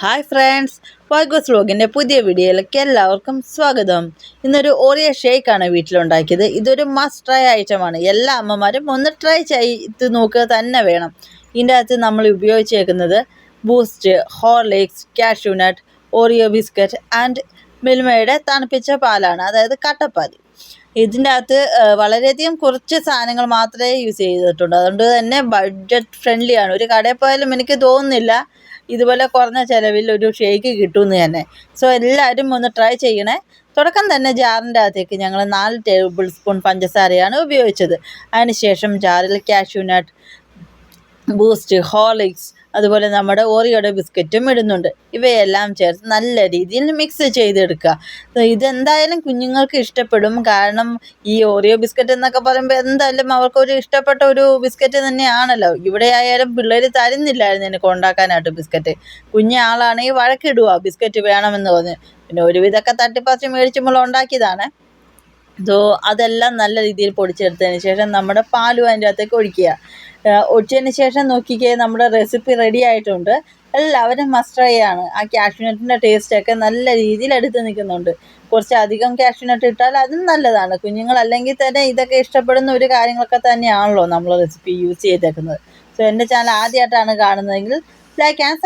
Hi friends, വാഗോസ് വ്ലോഗിൻ്റെ പുതിയ വീഡിയോയിലേക്ക് എല്ലാവർക്കും സ്വാഗതം. ഇന്നൊരു ഓറിയോ ഷേക്കാണ് വീട്ടിലുണ്ടാക്കിയത്. ഇതൊരു മസ്റ്റ് ട്രൈ ഐറ്റമാണ്. എല്ലാ അമ്മമാരും ഒന്ന് ട്രൈ ചെയ്ത് നോക്കുക തന്നെ വേണം. ഇതിൻ്റെ അകത്ത് നമ്മൾ ഉപയോഗിച്ചേക്കുന്നത് Boost, Horlicks, cashew nut, Oreo biscuit and മിൽമയുടെ തണുപ്പിച്ച പാലാണ്, അതായത് കട്ടപ്പാൽ. ഇതിൻ്റെ അകത്ത് വളരെയധികം കുറച്ച് സാധനങ്ങൾ മാത്രമേ യൂസ് ചെയ്തിട്ടുണ്ട്. അതുകൊണ്ട് തന്നെ ബഡ്ജറ്റ് ഫ്രണ്ട്ലിയാണ്. ഒരു കടയിൽ പോയാലും എനിക്ക് തോന്നുന്നില്ല ഇതുപോലെ കുറഞ്ഞ ചിലവിൽ ഒരു ഷേക്ക് കിട്ടുമെന്ന് തന്നെ. സോ എല്ലാവരും ഒന്ന് ട്രൈ ചെയ്യണേ. തുടക്കം തന്നെ ജാറിൻ്റെ അകത്തേക്ക് ഞങ്ങൾ 4 ടേബിൾ സ്പൂൺ പഞ്ചസാരയാണ് ഉപയോഗിച്ചത്. അതിനുശേഷം ജാറിൽ കാഷ്യൂനട്ട്, ബൂസ്റ്റ്, ഹോർലിക്സ്, അതുപോലെ നമ്മുടെ ഓറിയോയുടെ ബിസ്ക്കറ്റും ഇടുന്നുണ്ട്. ഇവയെല്ലാം ചേർത്ത് നല്ല രീതിയിൽ മിക്സ് ചെയ്തെടുക്കുക. ഇതെന്തായാലും കുഞ്ഞുങ്ങൾക്ക് ഇഷ്ടപ്പെടും. കാരണം ഈ ഓറിയോ ബിസ്ക്കറ്റ് എന്നൊക്കെ പറയുമ്പോൾ എന്തായാലും അവർക്കൊരു ഇഷ്ടപ്പെട്ട ഒരു ബിസ്ക്കറ്റ് തന്നെയാണല്ലോ. ഇവിടെ ആയാലും പിള്ളേർ തരുന്നില്ലായിരുന്നു എനിക്ക് ഉണ്ടാക്കാനായിട്ട് ബിസ്ക്കറ്റ്. കുഞ്ഞാളാണെങ്കിൽ വഴക്കിടുക ബിസ്ക്കറ്റ് വേണമെന്ന് പറഞ്ഞ്. പിന്നെ ഒരുവിധമൊക്കെ തട്ടിപ്പറിച്ച് മേടിച്ചുമ്പോൾ ഉണ്ടാക്കിയതാണ്. സോ അതെല്ലാം നല്ല രീതിയിൽ പൊടിച്ചെടുത്തതിന് ശേഷം നമ്മുടെ പാലും അതിൻ്റെ അകത്തേക്ക് ഒഴിക്കുക. ഒഴിച്ചതിന് ശേഷം നോക്കിക്കേ, നമ്മുടെ റെസിപ്പി റെഡി ആയിട്ടുണ്ട്. എല്ലാവരും മസ്റ്റ് ട്രൈ ആണ്. ആ കാഷ്യൂനട്ടിൻ്റെ ടേസ്റ്റൊക്കെ നല്ല രീതിയിൽ എടുത്ത് നിൽക്കുന്നുണ്ട്. കുറച്ചധികം കാഷ്യൂനട്ട് ഇട്ടാൽ അതും നല്ലതാണ്. കുഞ്ഞുങ്ങളല്ലെങ്കിൽ തന്നെ ഇതൊക്കെ ഇഷ്ടപ്പെടുന്ന ഒരു കാര്യങ്ങളൊക്കെ തന്നെയാണല്ലോ നമ്മൾ റെസിപ്പി യൂസ് ചെയ്തേക്കുന്നത്. സോ എൻ്റെ ചാനൽ ആദ്യമായിട്ടാണ് കാണുന്നതെങ്കിൽ ലൈക്ക് ആൻഡ്